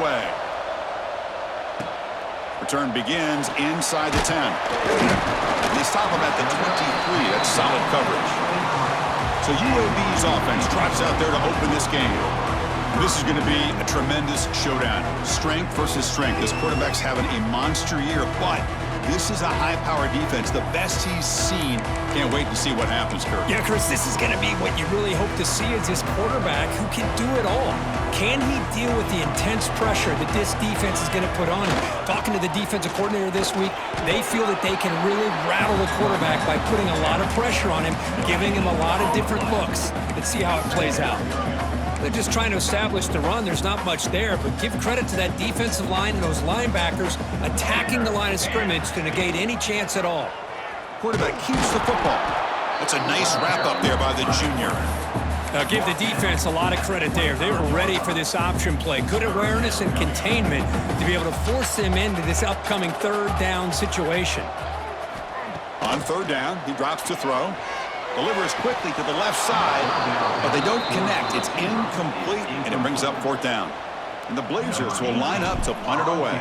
away. Return begins inside the 10. They stop him at the 23. That's solid coverage. So UAB's offense drops out there to open this game. This is going to be a tremendous showdown. Strength versus strength. This quarterback's having a monster year, but this is a high-powered defense, the best he's seen. Can't wait to see what happens, Kurt. Yeah, Chris, this is going to be what you really hope to see is this quarterback who can do it all. Can he deal with the intense pressure that this defense is going to put on him? Talking to the defensive coordinator this week, they feel that they can really rattle the quarterback by putting a lot of pressure on him, giving him a lot of different looks. Let's see how it plays out. They're just trying to establish the run. There's not much there, but give credit to that defensive line and those linebackers attacking the line of scrimmage to negate any chance at all. Quarterback keeps the football. That's a nice wrap-up there by the junior. Now give the defense a lot of credit there. They were ready for this option play. Good awareness and containment to be able to force them into this upcoming third down situation. On third down, he drops to throw. Delivers quickly to the left side, but they don't connect. It's incomplete, and it brings up fourth down. And the Blazers will line up to punt it away.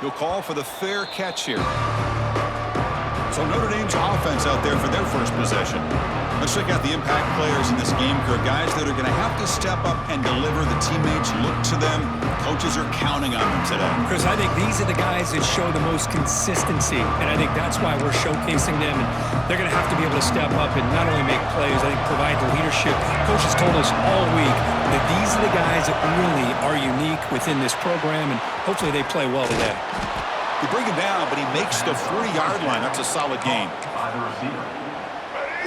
He'll call for the fair catch here. So Notre Dame's offense out there for their first possession. Let's check out the impact players in this game, Kurt. Guys that are going to have to step up and deliver. The teammates look to them. Coaches are counting on them today. Chris, I think these are the guys that show the most consistency, and I think that's why we're showcasing them. And they're going to have to be able to step up and not only make plays, I think provide the leadership. Coaches told us all week that these are the guys that really are unique within this program, and hopefully they play well today. You bring him down, but he makes the 3-yard line. That's a solid gain.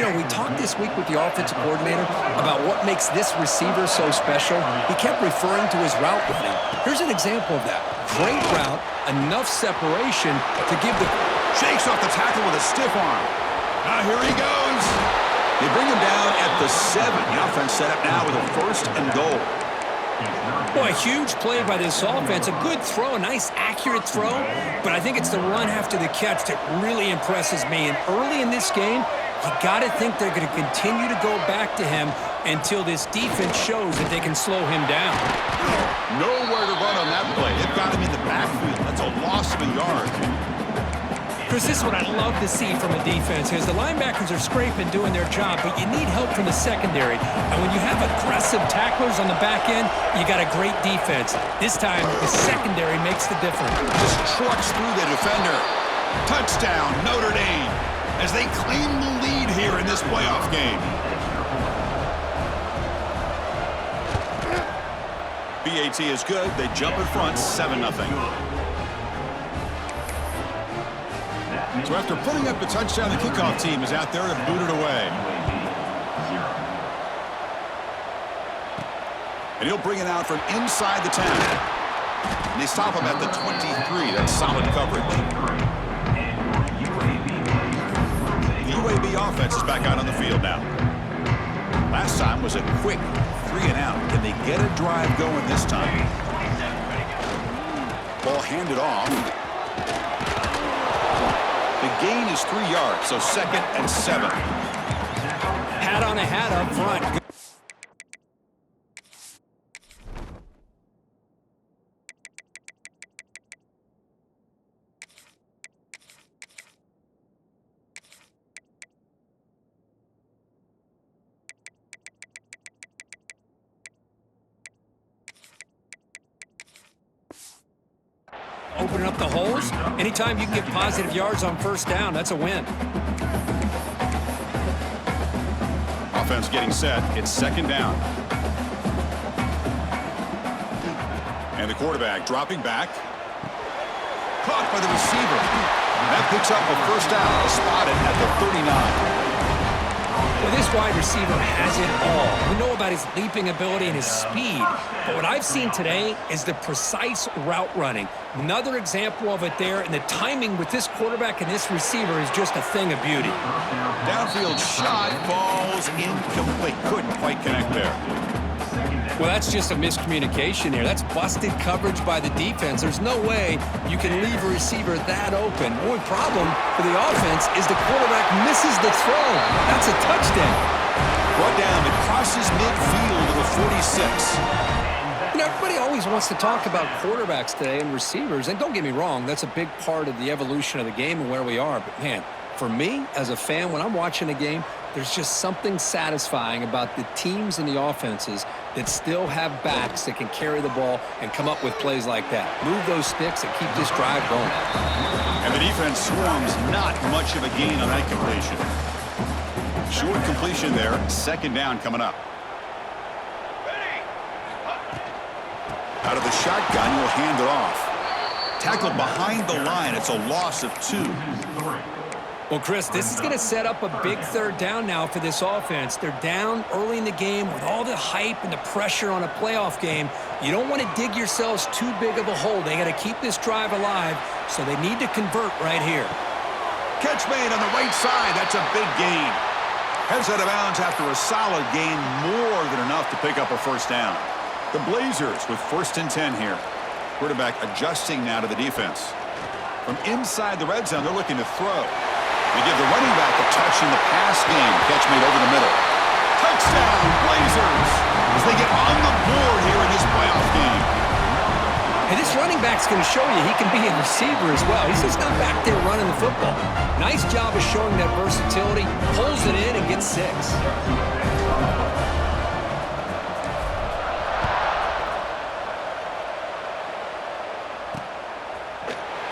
You know, we talked this week with the offensive coordinator about what makes this receiver so special. He kept referring to his route running. Here's an example of that. Great route, enough separation to give the... Shakes off the tackle with a stiff arm. Now here he goes. They bring him down at the 7. The offense set up now with a 1st and goal. Boy, a huge play by this offense. A good throw, a nice accurate throw. But I think it's the run after the catch that really impresses me. And early in this game, you got to think they're going to continue to go back to him until this defense shows that they can slow him down. Nowhere to run on that play. They've got him in the backfield. That's a loss of a yard. Chris, this is what I love to see from a defense is the linebackers are scraping, doing their job, but you need help from the secondary. And when you have aggressive tacklers on the back end, you got a great defense. This time, the secondary makes the difference. Just trucks through the defender. Touchdown, Notre Dame, as they claim the lead here in this playoff game. BAT is good. They jump in front, 7-0. So after putting up the touchdown, the kickoff team is out there to boot it away. And he'll bring it out from inside the 10. And they stop him at the 23. That's solid coverage. The UAB offense is back out on the field now. Last time was a quick 3-and-out. Can they get a drive going this time? Ball handed off. The gain is 3 yards, so 2nd and 7. Hat on a hat up front. Opening up the holes. Anytime you can get positive yards on first down, that's a win. Offense getting set. It's 2nd down. And the quarterback dropping back. Caught by the receiver. That picks up a first down. Spotted at the 39. Well, this wide receiver has it all. We know about his leaping ability and his speed, but what I've seen today is the precise route running. Another example of it there, and the timing with this quarterback and this receiver is just a thing of beauty. Downfield shot falls incomplete. Couldn't quite connect there. Well, that's just a miscommunication here. That's busted coverage by the defense. There's no way you can leave a receiver that open. The only problem for the offense is the quarterback misses the throw. That's a touchdown. Brought down across crosses midfield to the 46. You know, everybody always wants to talk about quarterbacks today and receivers, and don't get me wrong, that's a big part of the evolution of the game and where we are. But, man, for me, as a fan, when I'm watching a game, there's just something satisfying about the teams and the offenses that still have backs that can carry the ball and come up with plays like that. Move those sticks and keep this drive going. And the defense swarms, not much of a gain on that completion. Short completion there, second down coming up. Out of the shotgun, you'll hand it off. Tackled behind the line, it's a loss of 2. Well, Chris, this is going to set up a big third down now for this offense. They're down early in the game with all the hype and the pressure on a playoff game. You don't want to dig yourselves too big of a hole. They got to keep this drive alive, so they need to convert right here. Catch made on the right side. That's a big gain. Heads out of bounds after a solid gain, more than enough to pick up a first down. The Blazers with 1st and 10 here. Quarterback adjusting now to the defense. From inside the red zone, they're looking to throw. They give the running back a touch in the pass game. Catch made over the middle. Touchdown, Blazers, as they get on the board here in this playoff game. And this running back's going to show you he can be a receiver as well. He's just not back there running the football. Nice job of showing that versatility. Pulls it in and gets 6.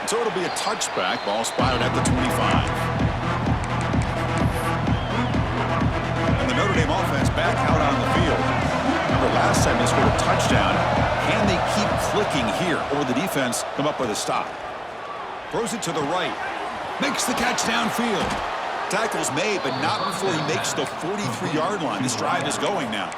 So it'll be a touchback. Ball spotted at the 25. And the Notre Dame offense back out on the field. Remember last time they scored a touchdown. Can they keep clicking here, or the defense come up with a stop? Throws it to the right. Makes the catch downfield. Tackle's made, but not before he makes the 43-yard line. This drive is going now.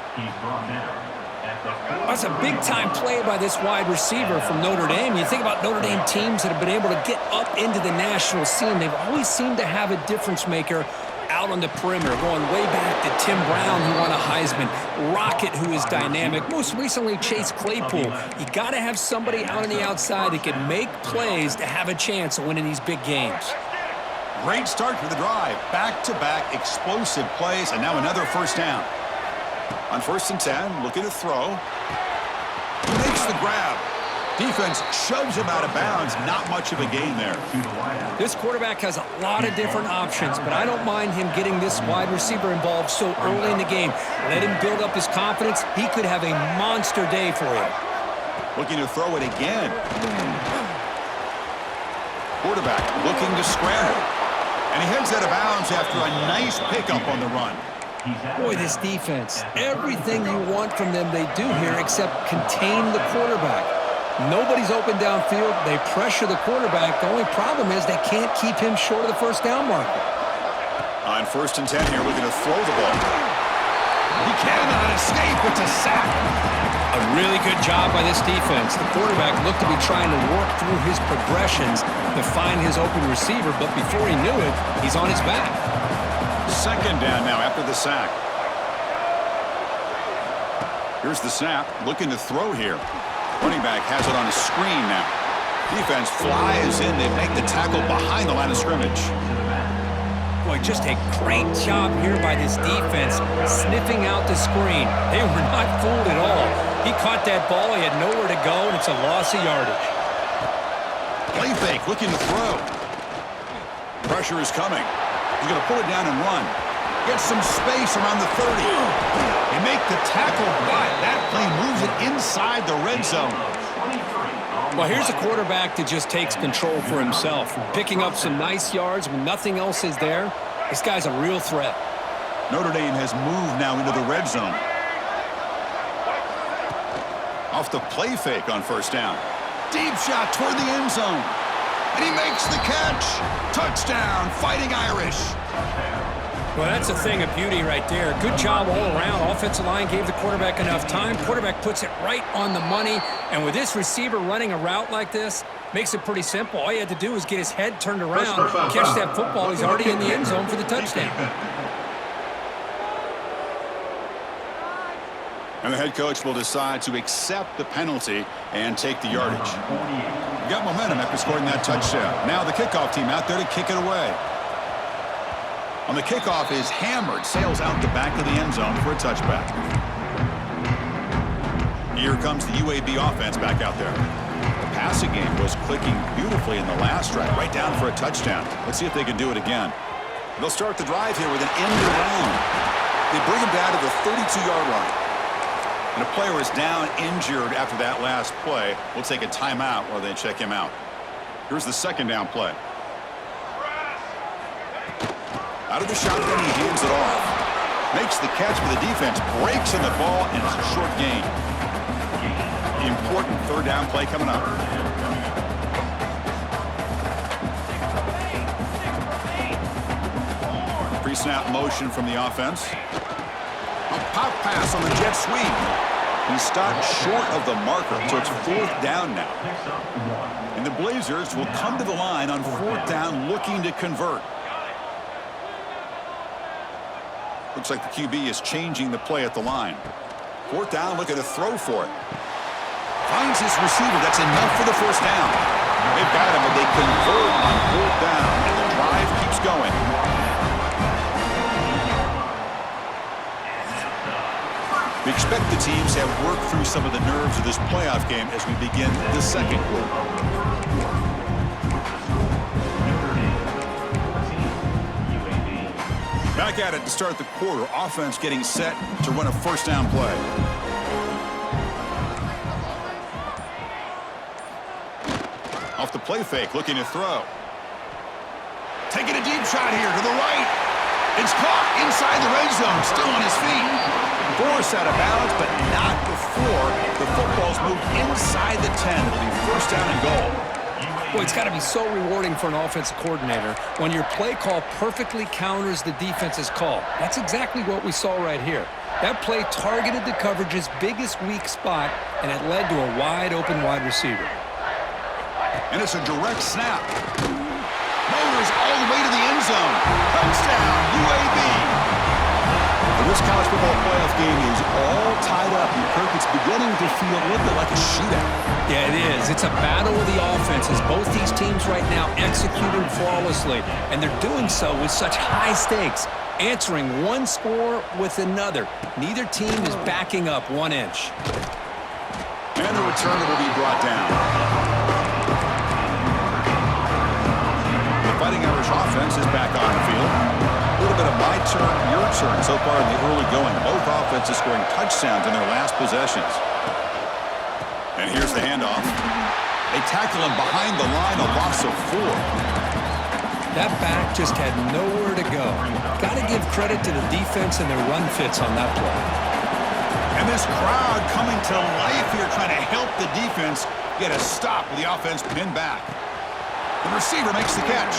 That's a big-time play by this wide receiver from Notre Dame. You think about Notre Dame teams that have been able to get up into the national scene. They've always seemed to have a difference maker out on the perimeter, going way back to Tim Brown, who won a Heisman, Rocket, who is dynamic, most recently Chase Claypool. You got to have somebody out on the outside that can make plays to have a chance of winning these big games. Great start for the drive. Back-to-back explosive plays, and now another first down. On 1st and 10, looking to throw. Makes the grab. Defense shoves him out of bounds. Not much of a gain there. This quarterback has a lot of different options, but I don't mind him getting this wide receiver involved so early in the game. Let him build up his confidence. He could have a monster day for you. Looking to throw it again. Quarterback looking to scramble. And he heads out of bounds after a nice pickup on the run. Boy, this defense, everything you want from them they do here except contain the quarterback. Nobody's open downfield. They pressure the quarterback. The only problem is they can't keep him short of the first down marker. On 1st and 10 here, looking to throw the ball. He cannot escape. It's a sack. A really good job by this defense. The quarterback looked to be trying to work through his progressions to find his open receiver, but before he knew it, he's on his back. Second down now after the sack. Here's the snap. Looking to throw here. Running back has it on a screen now. Defense flies in. They make the tackle behind the line of scrimmage. Boy, just a great job here by this defense, sniffing out the screen. They were not fooled at all. He caught that ball. He had nowhere to go, and it's a loss of yardage. Play fake, looking to throw. Pressure is coming. He's going to pull it down and run. Gets some space around the 30. They make the tackle, but that play moves it inside the red zone. Well, here's a quarterback that just takes control for himself. Picking up some nice yards when nothing else is there. This guy's a real threat. Notre Dame has moved now into the red zone. Off the play fake on 1st down. Deep shot toward the end zone. And he makes the catch. Touchdown, Fighting Irish. Well, that's a thing of beauty right there. Good job all around. Offensive line gave the quarterback enough time. Quarterback puts it right on the money. And with this receiver running a route like this, makes it pretty simple. All you had to do is get his head turned around, catch that football. He's already in the end zone for the touchdown. And the head coach will decide to accept the penalty and take the yardage. Got momentum after scoring that touchdown. Now the kickoff team out there to kick it away. On the kickoff is hammered, sails out the back of the end zone for a touchback. Here comes the UAB offense back out there. The passing game was clicking beautifully in the last drive, right down for a touchdown. Let's see if they can do it again. They'll start the drive here with an end around. They bring him down to the 32-yard line. And a player is down injured after that last play. We'll take a timeout while they check him out. Here's the second down play. Out of the shotgun, he hands it off. Makes the catch for the defense, breaks in the ball, and it's a short gain. The important third down play coming up. Pre-snap motion from the offense. A pop pass on the jet sweep. He stopped short of the marker, so it's fourth down now. And the Blazers will come to the line on fourth down looking to convert. Looks like the QB is changing the play at the line. Fourth down, looking to throw for it. Finds his receiver. That's enough for the first down. They've got him, but they convert on fourth down, and the drive keeps going. We expect the teams to have worked through some of the nerves of this playoff game as we begin the second quarter. Back at it to start the quarter. Offense getting set to run a first down play. Off the play fake, looking to throw. Taking a deep shot here to the right. It's caught inside the red zone, still on his feet. Forced out of bounds, but not before the football's moved inside the 10. It'll be first down and goal. Boy, it's got to be so rewarding for an offensive coordinator when your play call perfectly counters the defense's call. That's exactly what we saw right here. That play targeted the coverage's biggest weak spot, and it led to a wide-open wide receiver. And it's a direct snap. Motors all the way to the end zone. Touchdown, UAB. This college football playoff game is all tied up. And Kirk, it's beginning to feel a little bit like a shootout. Yeah, it is. It's a battle of the offenses. Both these teams right now executing flawlessly, and they're doing so with such high stakes, answering one score with another. Neither team is backing up 1 inch. And the returner will be brought down. The Fighting Irish offense is back on the field. A little bit of my turn, your turn so far in the early going. Both offenses scoring touchdowns in their last possessions. And here's the handoff. They tackle him behind the line, a loss of 4. That back just had nowhere to go. Got to give credit to the defense and their run fits on that play. And this crowd coming to life here, trying to help the defense get a stop with the offense pinned back. The receiver makes the catch.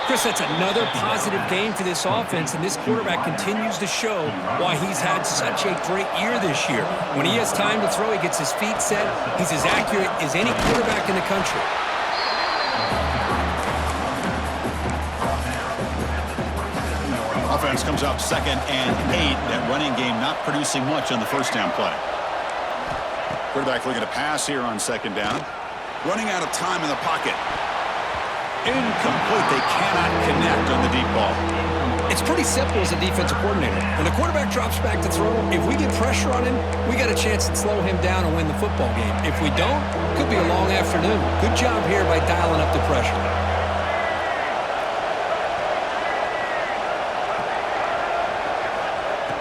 Chris, that's another positive game for this offense, and this quarterback continues to show why he's had such a great year this year. When he has time to throw, he gets his feet set. He's as accurate as any quarterback in the country. Offense comes up 2nd and 8. That running game not producing much on the first down play. Quarterback looking to pass here on 2nd down. Running out of time in the pocket. Incomplete. They cannot connect on the deep ball. It's pretty simple as a defensive coordinator. When the quarterback drops back to throw, if we get pressure on him, we got a chance to slow him down and win the football game. If we don't, it could be a long afternoon. Good job here by dialing up the pressure.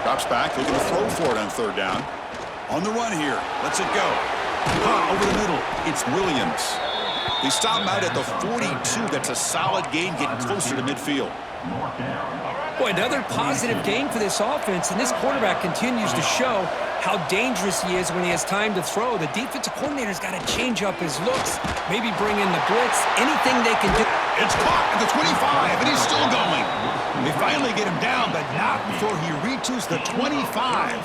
Drops back, looking to throw for it on 3rd down. On the run here. Lets it go. Caught over the middle. It's Williams. They stop him out at the 42. That's a solid gain, getting closer to midfield. Boy, another positive game for this offense, and this quarterback continues to show how dangerous he is when he has time to throw. The defensive coordinator's got to change up his looks, maybe bring in the blitz, anything they can do. It's caught at the 25, and he's still going. They finally get him down, but not before he reaches the 25.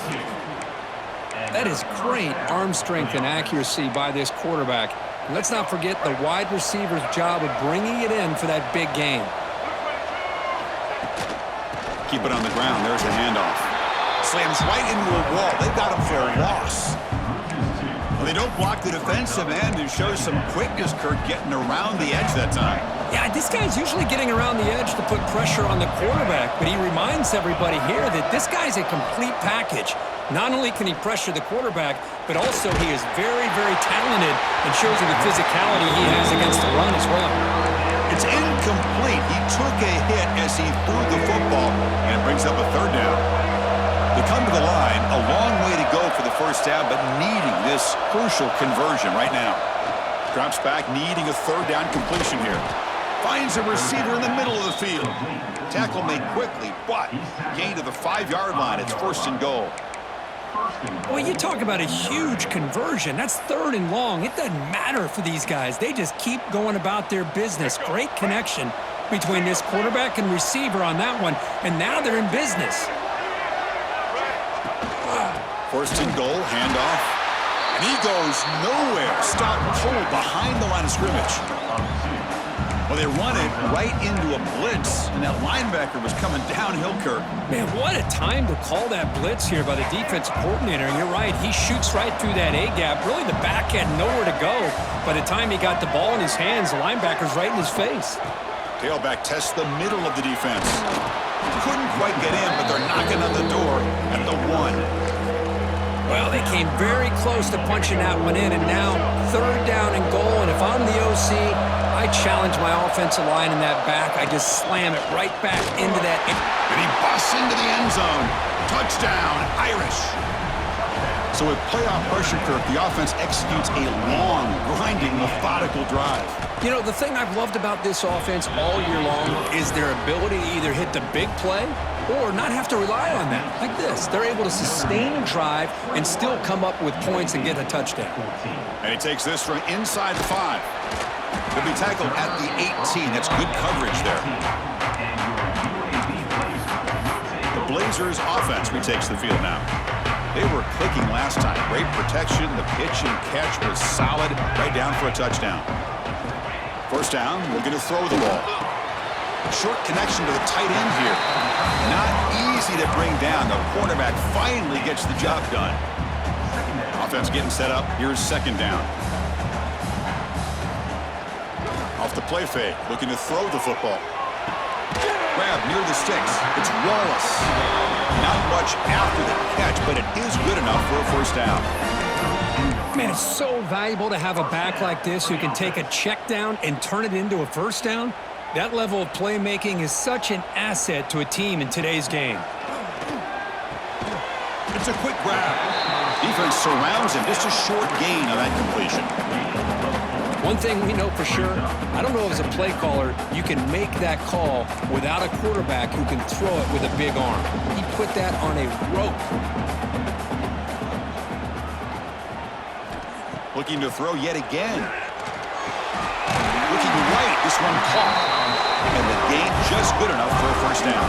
That is great arm strength and accuracy by this quarterback. Let's not forget the wide receiver's job of bringing it in for that big game. Keep it on the ground. There's the handoff. Slams right into a wall. They got him for a loss. They don't block the defensive end and show some quickness, Kirk, getting around the edge that time. Yeah, this guy's usually getting around the edge to put pressure on the quarterback, but he reminds everybody here that this guy's a complete package. Not only can he pressure the quarterback, but also he is very, very talented and shows you the physicality he has against the run as well. It's incomplete. He took a hit as he threw the football, and it brings up a third down. They come to the line, a long way to go for the first down, but needing this crucial conversion right now. Drops back, needing a third down completion here. Finds a receiver in the middle of the field. Tackle made quickly, but gain to the 5-yard line. It's first and goal. Well, you talk about a huge conversion. That's third and long. It doesn't matter for these guys. They just keep going about their business. Great connection between this quarterback and receiver on that one, and now they're in business. First and goal, handoff. And he goes nowhere. Stop cold behind the line of scrimmage. Well, they run it right into a blitz, and that linebacker was coming downhill, Kirk. Man, what a time to call that blitz here by the defensive coordinator. And you're right, he shoots right through that A-gap. Really, the back had nowhere to go. By the time he got the ball in his hands, the linebacker's right in his face. Tailback tests the middle of the defense. Couldn't quite get in, but they're knocking on the door at the 1. Well, they came very close to punching that one in, and now third down and goal. And if I'm the OC, I challenge my offensive line in that back. I just slam it right back into that. And he busts into the end zone. Touchdown, Irish. So with playoff pressure, Kirk, the offense executes a long, grinding, methodical drive. You know, the thing I've loved about this offense all year long is their ability to either hit the big play or not have to rely on that. Like this, they're able to sustain a drive and still come up with points and get a touchdown. And he takes this from inside the 5. He'll be tackled at the 18. That's good coverage there. The Blazers offense retakes the field now. They were clicking last time. Great protection. The pitch and catch was solid. Right down for a touchdown. First down, we're going to throw the ball. Short connection to the tight end here. Not easy to bring down. The cornerback finally gets the job done. Offense getting set up. Here's second down. Off the play fake, looking to throw the football. Grab near the sticks. It's Wallace. Not much after the catch, but it is good enough for a first down. Man, it's so valuable to have a back like this who can take a check down and turn it into a first down. That level of playmaking is such an asset to a team in today's game. It's a quick grab. Defense surrounds him. Just a short gain on that completion. One thing we know for sure, I don't know as a play caller, you can make that call without a quarterback who can throw it with a big arm. He put that on a rope. Looking to throw yet again. Looking right, this one caught. And the gain just good enough for a first down.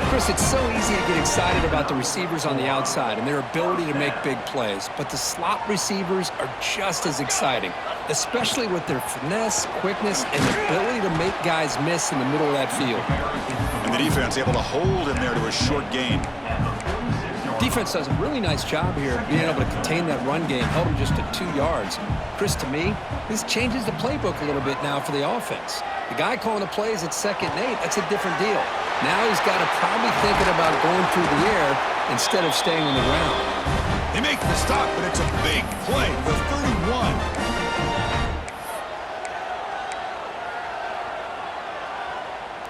Chris, it's so easy to get excited about the receivers on the outside and their ability to make big plays, but the slot receivers are just as exciting, especially with their finesse, quickness, and the ability to make guys miss in the middle of that field. And the defense able to hold him there to a short gain. Defense does a really nice job here of being able to contain that run game, held him just to 2 yards. Chris, to me, this changes the playbook a little bit now for the offense. The guy calling the plays at 2nd and 8, that's a different deal. Now he's got to probably thinking about going through the air instead of staying on the ground. They make the stop, but it's a big play. The 31.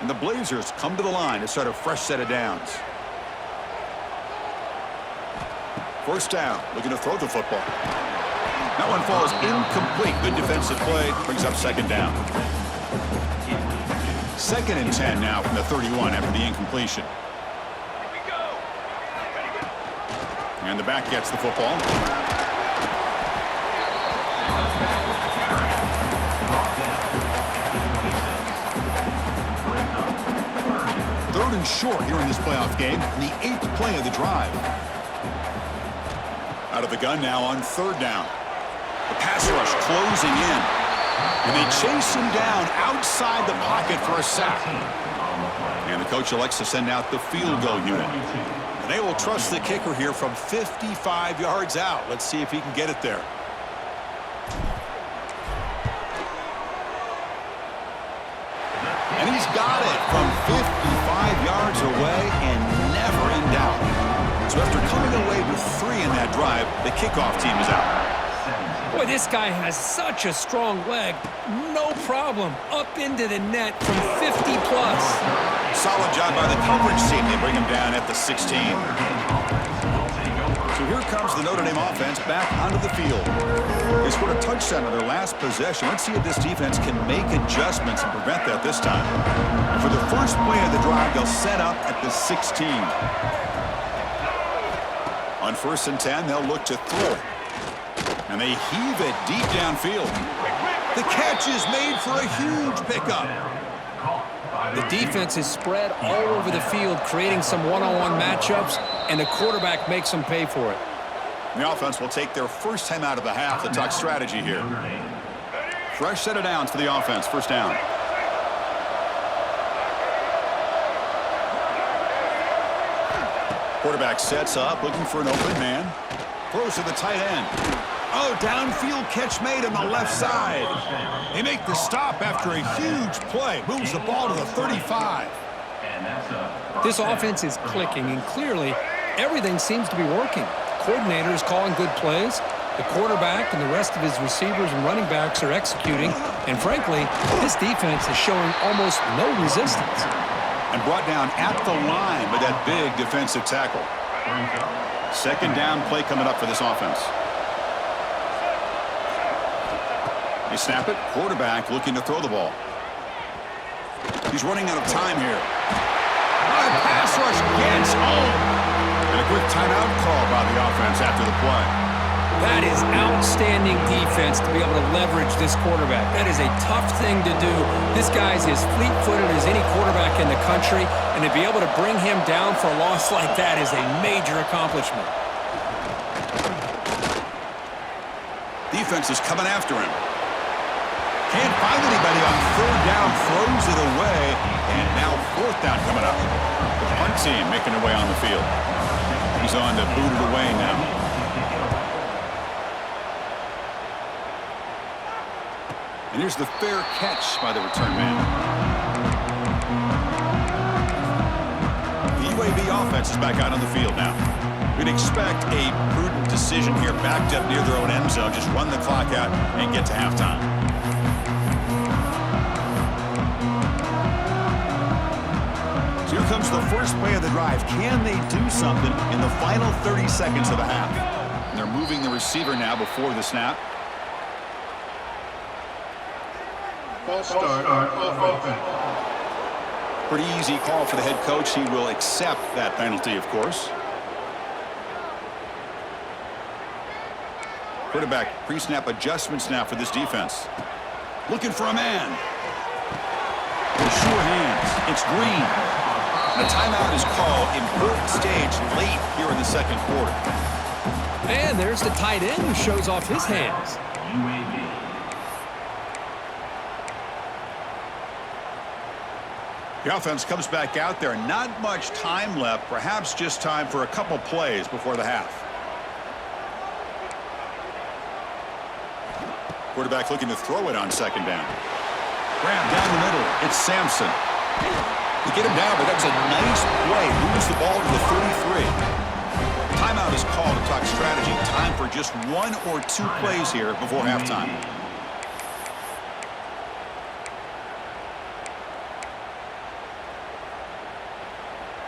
And the Blazers come to the line to start a fresh set of downs. First down, looking to throw the football. That one falls incomplete. Good defensive play, brings up second down. 2nd and 10 now from the 31 after the incompletion. And the back gets the football. Third and short here in this playoff game, the 8th play of the drive. Out of the gun now on third down. The pass rush closing in. And they chase him down outside the pocket for a sack. And the coach elects to send out the field goal unit. And they will trust the kicker here from 55 yards out. Let's see if he can get it there. And he's got it from 55 yards away and never in doubt. So after coming away with 3 in that drive, the kickoff team is out. Boy, this guy has such a strong leg. No problem. Up into the net from 50-plus. Solid job by the coverage team. They bring him down at the 16. So here comes the Notre Dame offense back onto the field. They scored a touchdown on their last possession. Let's see if this defense can make adjustments and prevent that this time. And for the first play of the drive, they'll set up at the 16. On 1st and 10, they'll look to throw. And they heave it deep downfield. The catch is made for a huge pickup. The defense is spread all over the field, creating some one-on-one matchups, and the quarterback makes them pay for it. The offense will take their first time out of the half to talk strategy here. Fresh set of downs for the offense. First down. Quarterback sets up, looking for an open man. Throws to the tight end. Oh, downfield catch made on the left side. They make the stop after a huge play. Moves the ball to the 35. This offense is clicking, and clearly everything seems to be working. Coordinator is calling good plays. The quarterback and the rest of his receivers and running backs are executing. And frankly, this defense is showing almost no resistance. And brought down at the line with that big defensive tackle. Second down play coming up for this offense. They snap it. Quarterback looking to throw the ball. He's running out of time here. Pass rush against home. And a quick timeout call by the offense after the play. That is outstanding defense to be able to leverage this quarterback. That is a tough thing to do. This guy's as fleet-footed as any quarterback in the country, and to be able to bring him down for a loss like that is a major accomplishment. Defense is coming after him. Can't find anybody on 3rd down, throws it away, and now 4th down coming up. The punt team making their way on the field. He's on to boot it away now. And here's the fair catch by the return man. The UAB offense is back out on the field now. We'd expect a prudent decision here, backed up near their own end zone. Just run the clock out and get to halftime. So here comes the first play of the drive. Can they do something in the final 30 seconds of the half? And they're moving the receiver now before the snap. False start offense. Pretty easy call for the head coach. He will accept that penalty, of course. Quarterback pre-snap adjustments now for this defense. Looking for a man. Sure hands. It's Green. And a timeout is called. Important stage late here in the second quarter. And there's the tight end who shows off his hands. UAB. The offense comes back out there. Not much time left. Perhaps just time for a couple plays before the half. Quarterback looking to throw it on 2nd down. Grab down the middle. It's Sampson. They get him down, but that's a nice play. Moves the ball to the 33. Timeout is called to talk strategy. Time for just 1 or 2 plays here before halftime.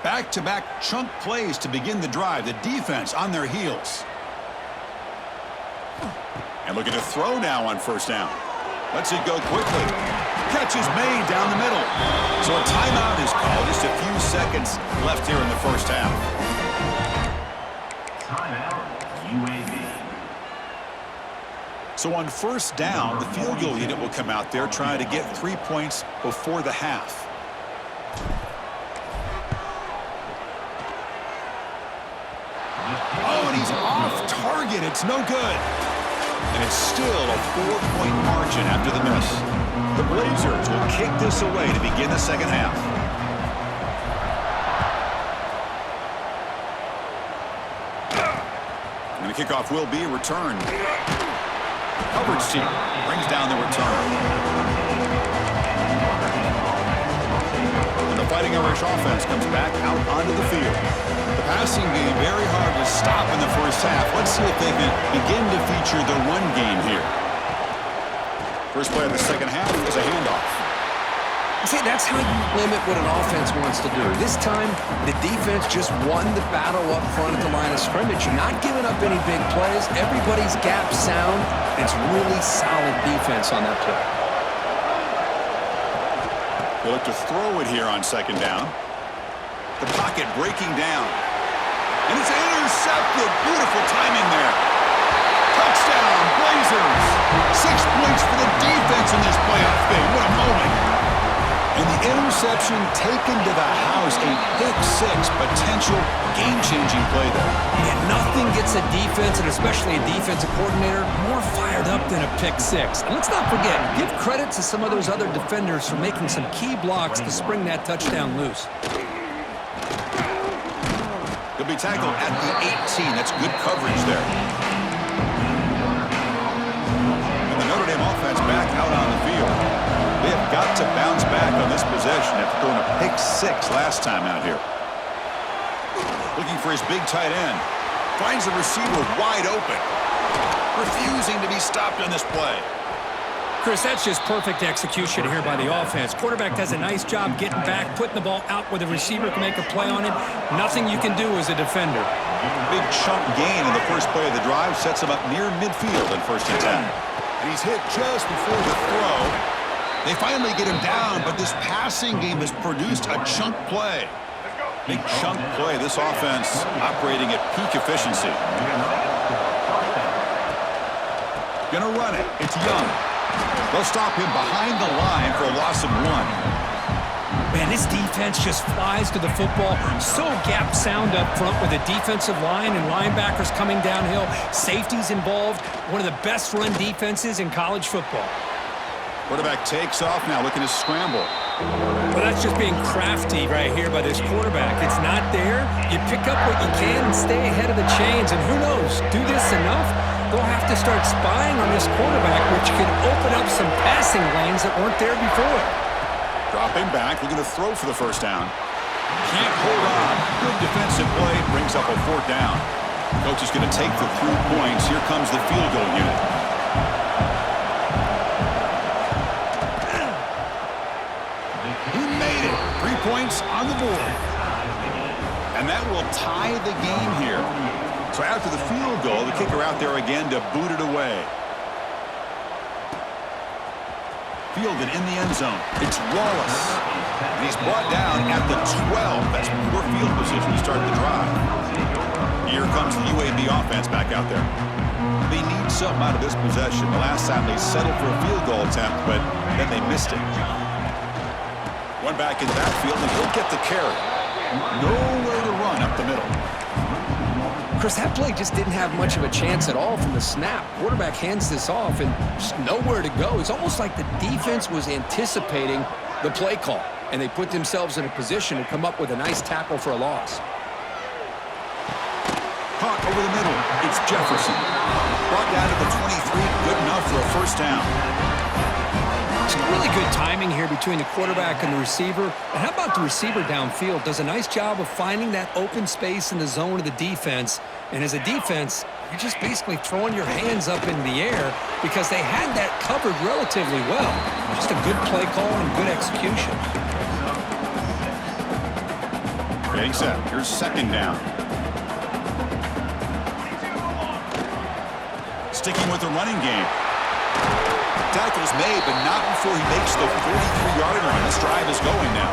Back-to-back chunk plays to begin the drive. The defense on their heels. And looking to throw now on 1st down. Lets it go quickly. Catch is made down the middle. So a timeout is called. Just a few seconds left here in the first half. Timeout, UAB. So on 1st down, the field goal unit will come out there trying to get 3 points before the half. Oh, and he's off target. It's no good. And it's still a 4-point margin after the miss. The Blazers will kick this away to begin the second half. And the kickoff will be returned. Coverage team brings down the return. And the Fighting Irish offense comes back out onto the field. The passing game very hard to stop in the first half. Let's see if they can begin to feature the run game here. First play of the second half is a handoff. See, that's how you limit what an offense wants to do. This time, the defense just won the battle up front at the line of scrimmage. You're not giving up any big plays. Everybody's gap sound. It's really solid defense on that play. They look to throw it here on second down. The pocket breaking down. And it's intercepted. Beautiful timing there. Touchdown, Blazers. 6 points for the defense in this playoff game. What a moment. And the interception taken to the house. A pick six, potential game-changing play there. And nothing gets a defense, and especially a defensive coordinator, more fired up than a pick six. And let's not forget, give credit to some of those other defenders for making some key blocks to spring that touchdown loose. He'll be tackled at the 18. That's good coverage there. And the Notre Dame offense back out on the field. They have got to bounce back on this possession after throwing a pick six last time out here. Looking for his big tight end. Finds the receiver wide open. Refusing to be stopped on this play. Chris, that's just perfect execution here by the offense. Quarterback does a nice job getting back, putting the ball out where the receiver can make a play on it. Nothing you can do as a defender. Big chunk gain in the first play of the drive sets him up near midfield in 1st and 10. And he's hit just before the throw. They finally get him down, but this passing game has produced a chunk play. Big chunk play. This offense operating at peak efficiency. Gonna run it. It's Young. They'll stop him behind the line for a loss of 1. Man, this defense just flies to the football. So gap sound up front with the defensive line and linebackers coming downhill. Safeties involved. One of the best run defenses in college football. Quarterback takes off now, looking to scramble. Well, that's just being crafty right here by this quarterback. It's not there. You pick up what you can and stay ahead of the chains. And who knows, do this enough, they'll have to start spying on this quarterback, which could open up some passing lanes that weren't there before. Dropping back, looking to throw for the first down. Can't hold on. Good defensive play, brings up a 4th down. Coach is going to take the 3 points. Here comes the field goal unit. He made it. 3 points on the board. And that will tie the game here. So after the field goal, the kicker out there again to boot it away. Fielded in the end zone. It's Wallace. And he's brought down at the 12. That's poor field position to start the drive. Here comes the UAB offense back out there. They need something out of this possession. The last time they settled for a field goal attempt, but then they missed it. One back in the backfield, and he'll get the carry. Nowhere to run up the middle. Chris, that play just didn't have much of a chance at all from the snap. Quarterback hands this off and just nowhere to go. It's almost like the defense was anticipating the play call, and they put themselves in a position to come up with a nice tackle for a loss. Caught over the middle. It's Jefferson. Brought down to the 23. Good enough for a 1st down. Some really good timing here between the quarterback and the receiver. And how about the receiver downfield? Does a nice job of finding that open space in the zone of the defense. And as a defense, you're just basically throwing your hands up in the air because they had that covered relatively well. Just a good play call and good execution. Getting set. Here's 2nd down. Sticking with the running game. Tackle's made, but not before he makes the 43-yard line. This drive is going now.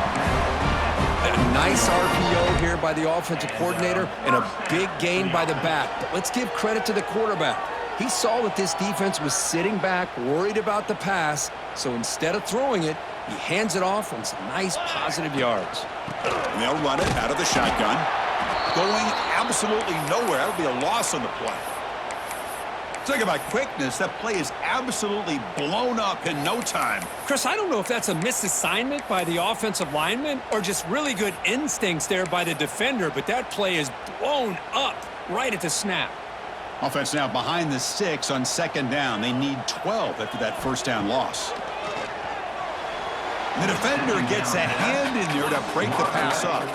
A nice RPO here by the offensive coordinator and a big gain by the back. But let's give credit to the quarterback. He saw that this defense was sitting back, worried about the pass, so instead of throwing it, he hands it off on some nice positive yards. And they'll run it out of the shotgun. Going absolutely nowhere. That would be a loss on the play. Talk about quickness. That play is absolutely blown up in no time. Chris, I don't know if that's a misassignment by the offensive lineman or just really good instincts there by the defender, but that play is blown up right at the snap. Offense now behind the 6 on second down. They need 12 after that first down loss. The defender gets a hand in there to break the pass up.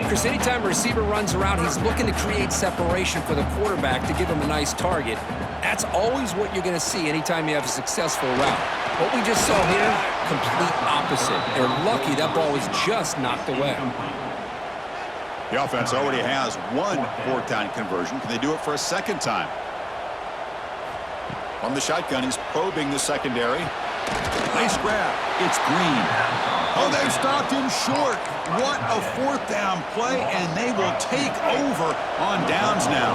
Chris, anytime a receiver runs around, he's looking to create separation for the quarterback to give him a nice target. That's always what you're going to see anytime you have a successful route. What we just saw here, complete opposite. They're lucky that ball was just knocked away. The offense already has one fourth down conversion. Can they do it for a second time? From the shotgun, he's probing the secondary. Nice grab. It's Green. Oh, they've stopped him short. What a fourth down play, and they will take over on downs now.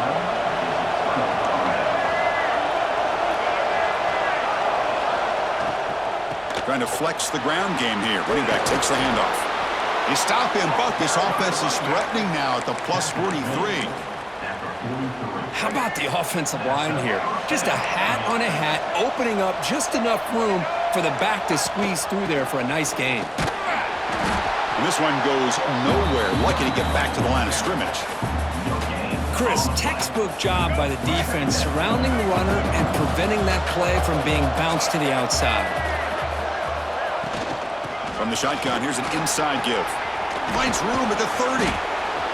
Trying to flex the ground game here. Running back takes the handoff. They stop him, but this offense is threatening now at the plus 43. How about the offensive line here? Just a hat on a hat, opening up just enough room for the back to squeeze through there for a nice gain. And this one goes nowhere. Lucky to get back to the line of scrimmage. Chris, textbook job by the defense surrounding the runner and preventing that play from being bounced to the outside. From the shotgun, here's an inside give. Finds room at the 30.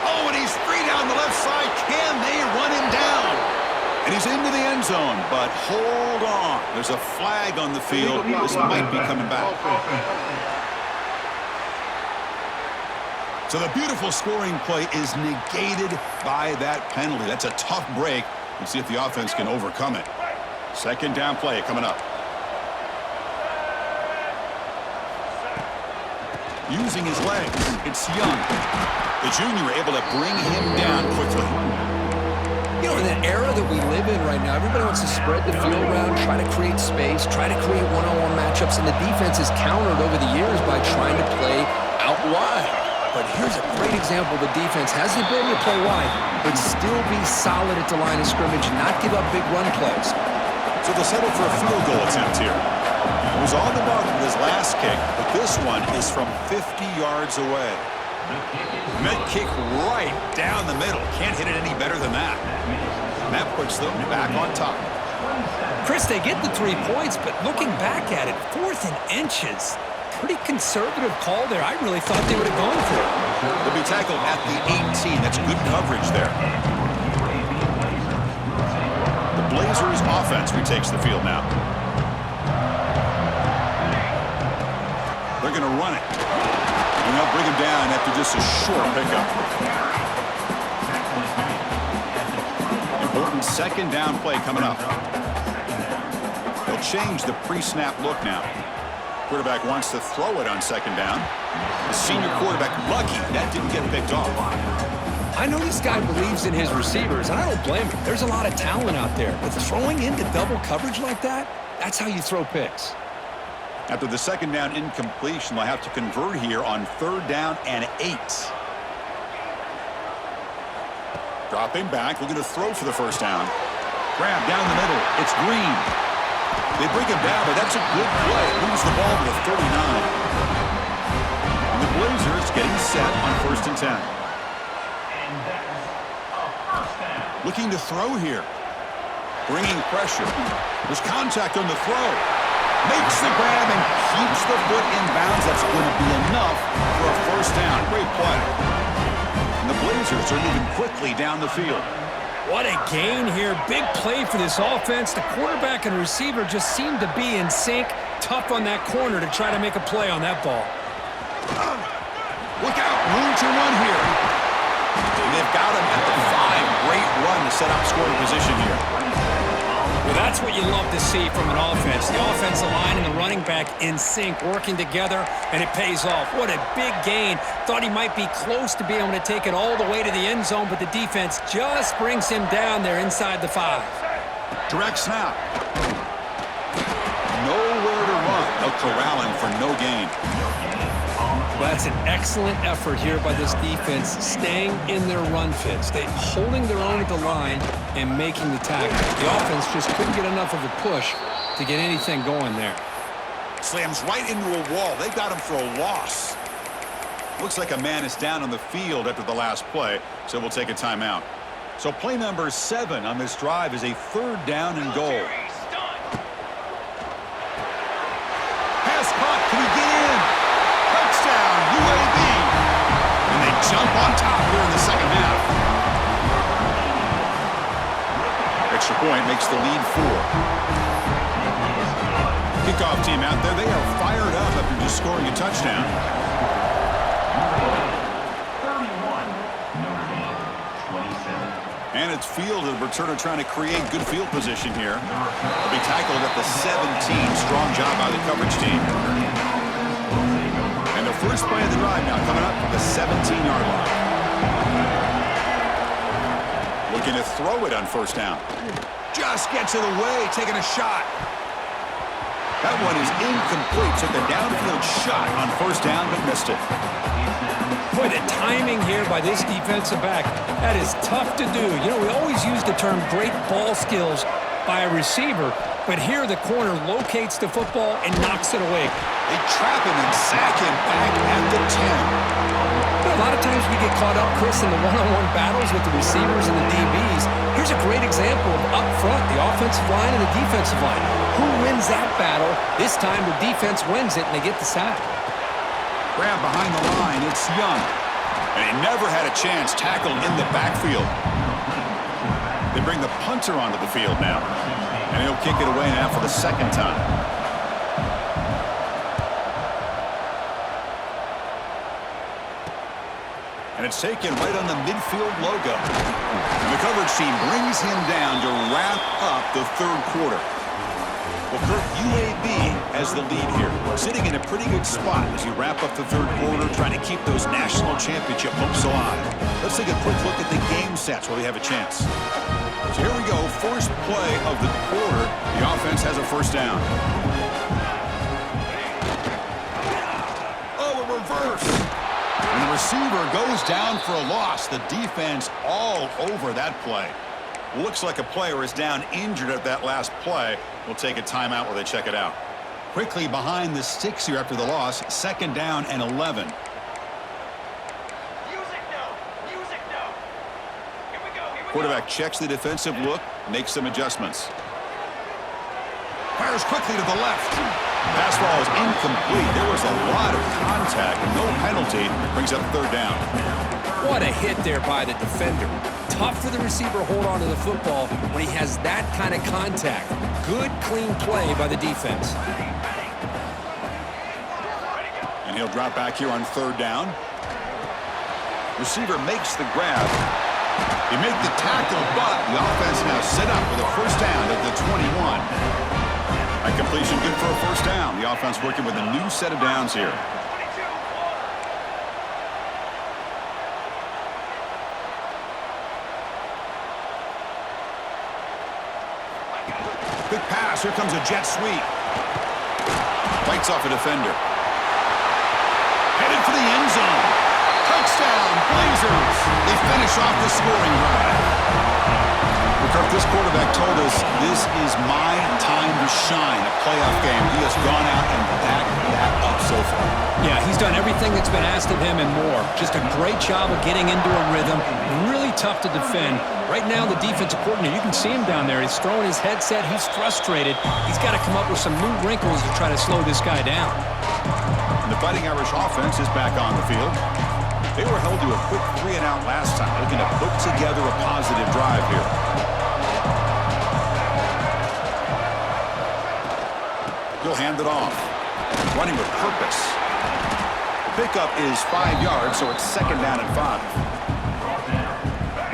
Oh, and he's free down the left side. Can they run him down? And he's into the end zone, but hold on. There's a flag on the field. This might be coming back. So the beautiful scoring play is negated by that penalty. That's a tough break. We'll see if the offense can overcome it. Second down play coming up. Using his legs, it's Young. The junior able to bring him down quickly. You know, in the era that we live in right now, everybody wants to spread the field around, try to create space, try to create one-on-one matchups, and the defense has countered over the years by trying to play out wide. But here's a great example. The defense has the ability to play wide, but still be solid at the line of scrimmage and not give up big run plays. So they'll settle for a field goal attempt here. He was on the mark with his last kick, but this one is from 50 yards away. Med kick right down the middle. Can't hit it any better than that. And that puts them back on top. Chris, they get the 3 points, but looking back at it, 4th and inches. Pretty conservative call there. I really thought they would have gone for it. They'll be tackled at the 18. That's good coverage there. The Blazers offense retakes the field now. They're going to run it. And they'll bring him down after just a short pickup. Important second down play coming up. They'll change the pre-snap look now. Quarterback wants to throw it on second down. The senior quarterback lucky that didn't get picked off. I know this guy believes in his receivers, and I don't blame him. There's a lot of talent out there, but throwing into double coverage like that, that's how you throw picks. After the second down incompletion, they'll have to convert here on third down and 8. Dropping back, looking to throw for the first down. Grab down the middle. It's Green. They bring him down, but that's a good play. Moves the ball to the 39. And the Blazers getting set on 1st and 10. Looking to throw here. Bringing pressure. There's contact on the throw. Makes the grab and keeps the foot in bounds. That's going to be enough for a first down. Great play. And the Blazers are moving quickly down the field. What a gain here. Big play for this offense. The quarterback and receiver just seem to be in sync. Tough on that corner to try to make a play on that ball. Look out. Room to run here. And they've got him at the 5. Great run to set up scoring position here. Well, that's what you love to see from an offense. The offensive line and the running back in sync, working together, and it pays off. What a big gain. Thought he might be close to being able to take it all the way to the end zone, but the defense just brings him down there inside the 5. Direct snap. Nowhere to run. They'll corral him for no gain. Well, that's an excellent effort here by this defense, staying in their run fits. They holding their own at the line and making the tackle. The offense just couldn't get enough of a push to get anything going there. Slams right into a wall. They got him for a loss. Looks like a man is down on the field after the last play, so we'll take a timeout. So play number 7 on this drive is a 3rd down and goal. Pass caught. Can he get in? Touchdown, UAB. And they jump on top here in the second half. Extra point makes the lead 4. Kickoff team out there. They are fired up after just scoring a touchdown. And it's fielded. The returner trying to create good field position here. They'll be tackled at the 17. Strong job by the coverage team. And the first play of the drive now coming up at the 17-yard line. Looking to throw it on 1st down. Just gets it away, taking a shot. That one is incomplete. Took a downfield shot on 1st down, but missed it. Boy, the timing here by this defensive back, that is tough to do. You know, we always use the term great ball skills by a receiver, but here the corner locates the football and knocks it away. They trap him and sack him back at the 10. A lot of times we get caught up, Chris, in the one-on-one battles with the receivers and the DBs. Here's a great example of up front, the offensive line and the defensive line. Who wins that battle? This time the defense wins it and they get the sack. Grab behind the line, it's Young. And he never had a chance, tackled in the backfield. They bring the punter onto the field now. And he'll kick it away now for the 2nd time. And it's taken right on the midfield logo. And the coverage team brings him down to wrap up the 3rd quarter. Well, Kurt, UAB has the lead here, sitting in a pretty good spot as you wrap up the 3rd quarter, trying to keep those national championship hopes alive. Let's take a quick look at the game stats while we have a chance. So here we go, first play of the quarter. The offense has a 1st down. Oh, a reverse. And the receiver goes down for a loss. The defense all over that play. Looks like a player is down injured at that last play. We'll take a timeout while they check it out. Quickly behind the sticks here after the loss. 2nd down and 11. Quarterback checks the defensive look, makes some adjustments. Fires quickly to the left. Pass ball is incomplete. There was a lot of contact. No penalty. Brings up 3rd down. What a hit there by the defender. Tough for the receiver to hold on to the football when he has that kind of contact. Good, clean play by the defense. And he'll drop back here on 3rd down. Receiver makes the grab. He made the tackle, but the offense now set up with a 1st down at the 21. That completion good for a 1st down. The offense working with a new set of downs here. Quick pass. Here comes a jet sweep. Fights off a defender. Headed for the end zone. Touchdown, Blazers. They finish off the scoring drive. Kirk, this quarterback told us this is my time to shine, a playoff game. He has gone out and backed that up so far. Yeah, he's done everything that's been asked of him and more. Just a great job of getting into a rhythm. Really tough to defend. Right now, the defensive coordinator, you can see him down there. He's throwing his headset. He's frustrated. He's got to come up with some new wrinkles to try to slow this guy down. And the Fighting Irish offense is back on the field. They were held to a quick 3-and-out last time, looking to put together a positive drive here. He'll hand it off. Running with purpose. Pickup is 5 yards, so it's 2nd down and 5.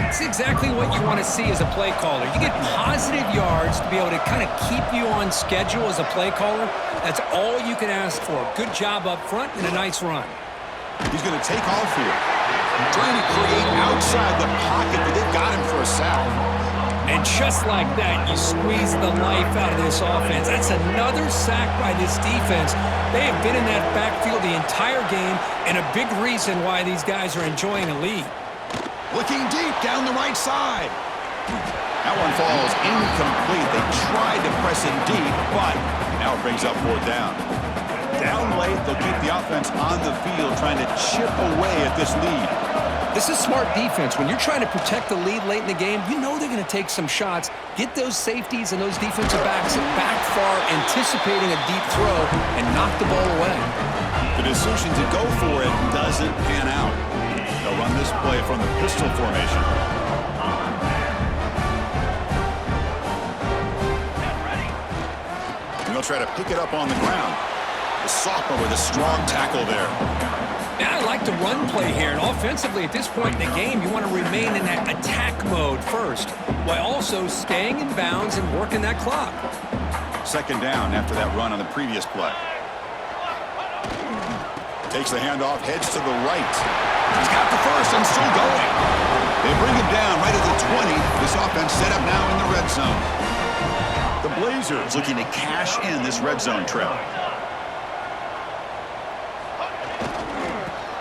It's exactly what you want to see as a play caller. You get positive yards to be able to kind of keep you on schedule as a play caller. That's all you can ask for. Good job up front and a nice run. He's going to take off here. Trying to create outside the pocket, but they've got him for a sack. And just like that, you squeeze the life out of this offense. That's another sack by this defense. They have been in that backfield the entire game, and a big reason why these guys are enjoying a lead. Looking deep down the right side. That one falls incomplete. They tried to press it deep, but now it brings up 4th down. Down late, they'll keep the offense on the field, trying to chip away at this lead. This is smart defense. When you're trying to protect the lead late in the game, you know they're going to take some shots, get those safeties and those defensive backs back far, anticipating a deep throw, and knock the ball away. The decision to go for it doesn't pan out. They'll run this play from the pistol formation. And they'll try to pick it up on the ground. The sophomore with a strong tackle there. Now I like the run play here, and offensively at this point in the game, you want to remain in that attack mode first, while also staying in bounds and working that clock. Second down after that run on the previous play. Takes the handoff, heads to the right. He's got the first and still going. They bring him down right at the 20. This offense set up now in the red zone. The Blazers looking to cash in this red zone trip.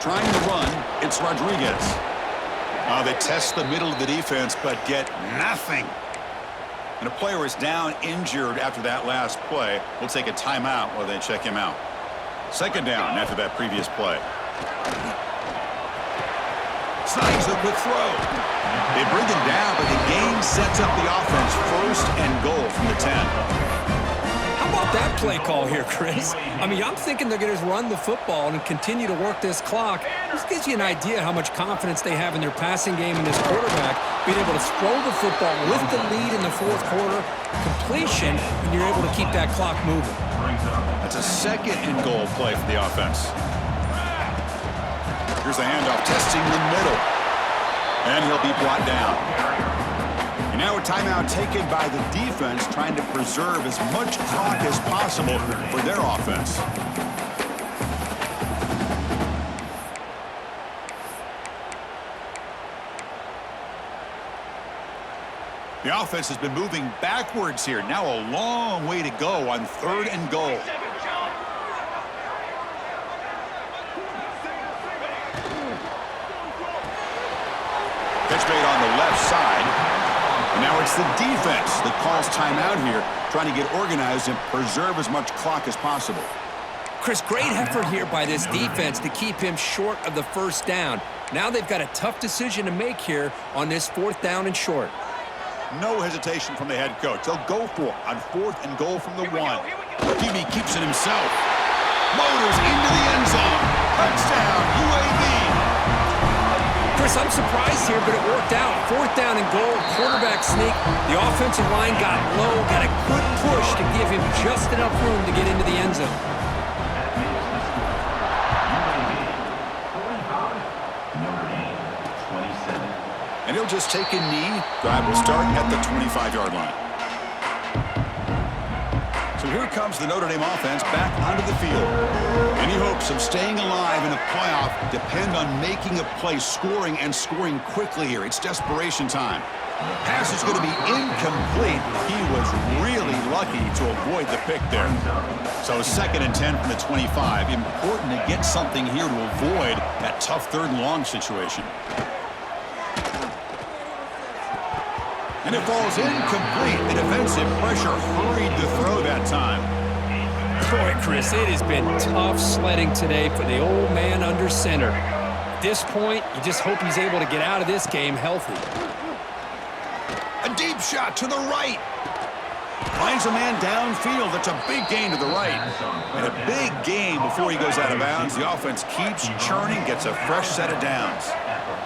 Trying to run, it's Rodriguez. They test the middle of the defense, but get nothing. And a player is down injured after that last play. We'll take a timeout while they check him out. Second down after that previous play. Snags a quick throw. They bring him down, but the game sets up the offense first and goal from the 10. How about that play call here, Chris? I mean, I'm thinking they're going to run the football and continue to work this clock. This gives you an idea how much confidence they have in their passing game and this quarterback, being able to throw the football with the lead in the fourth quarter, completion, and you're able to keep that clock moving. That's a second and goal play for the offense. Here's the handoff, testing the middle. And he'll be brought down. And now a timeout taken by the defense, trying to preserve as much clock as possible for their offense. The offense has been moving backwards here. Now a long way to go on third and goal. Pitch made on the left side. And now it's the defense that calls timeout here, trying to get organized and preserve as much clock as possible. Chris, great effort here by this defense to keep him short of the first down. Now they've got a tough decision to make here on this fourth down and short. No hesitation from the head coach. They'll go for it on fourth and goal from the 1. QB keeps it himself. Motors into the end zone. Touchdown, UAB. Chris, I'm surprised here, but it worked out. Fourth down and goal, quarterback sneak. The offensive line got low, got a good push to give him just enough room to get into the end zone. And he'll just take a knee. Drive will start at the 25-yard line. So here comes the Notre Dame offense back onto the field. Any hopes of staying alive in the playoff depend on making a play, scoring, and scoring quickly here. It's desperation time. Pass is going to be incomplete. He was really lucky to avoid the pick there. So second and 10 from the 25. Important to get something here to avoid that tough third and long situation. And it falls incomplete. The defensive pressure hurried to throw that time. Boy, Chris, it has been tough sledding today for the old man under center. At this point, you just hope he's able to get out of this game healthy. A deep shot to the right. Finds a man downfield. That's a big gain to the right. And a big gain before he goes out of bounds. The offense keeps churning, gets a fresh set of downs.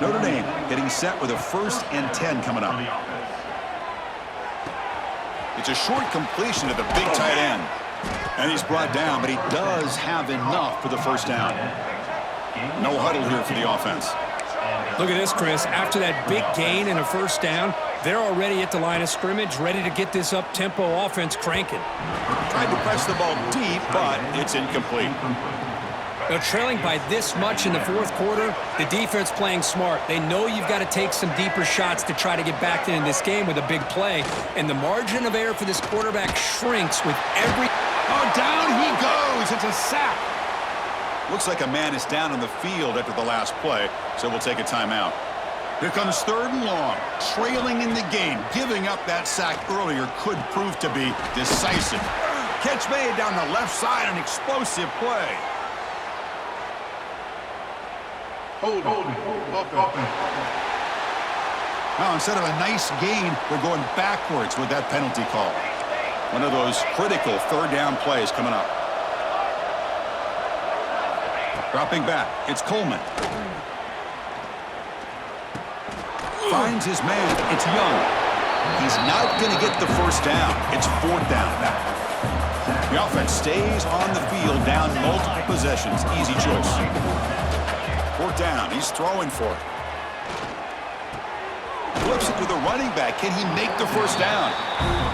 Notre Dame getting set with a 1st and 10 coming up. It's a short completion to the big tight end. And he's brought down, but he does have enough for the first down. No huddle here for the offense. Look at this, Chris. After that big gain and a first down, they're already at the line of scrimmage, ready to get this up-tempo offense cranking. Tried to press the ball deep, but it's incomplete. Now, trailing by this much in the fourth quarter, the defense playing smart. They know you've got to take some deeper shots to try to get back in this game with a big play. And the margin of error for this quarterback shrinks with every... Oh, down he goes. It's a sack. Looks like a man is down on the field after the last play, so we'll take a timeout. Here comes third and long, trailing in the game. Giving up that sack earlier could prove to be decisive. Catch made down the left side, an explosive play. Holding. Offense. Now, instead of a nice gain, they're going backwards with that penalty call. One of those critical third down plays coming up. Dropping back, it's Coleman. Finds his man, it's Young. He's not going to get the first down. It's fourth down. The offense stays on the field down multiple possessions. Easy choice. Fourth down, he's throwing for it. Flips it to the running back. Can he make the first down?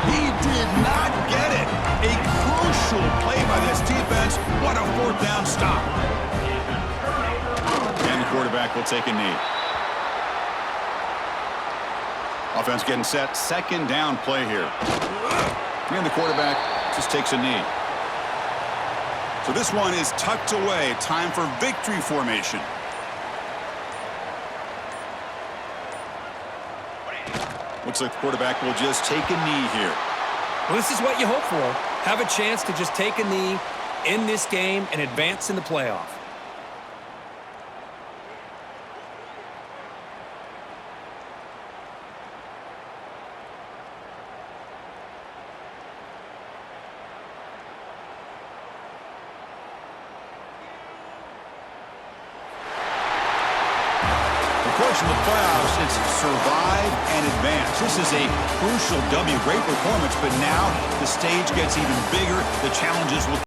He did not get it. A crucial play by this defense. What a fourth down stop. And the quarterback will take a knee. Offense getting set. Second down play here. And the quarterback just takes a knee. So this one is tucked away. Time for victory formation. Looks like the quarterback will just take a knee here. Well, this is what you hope for. Have a chance to just take a knee in this game and advance in the playoff. In the playoffs, it's survive and advance. This is a crucial W. Great performance, but now the stage gets even bigger. The challenges will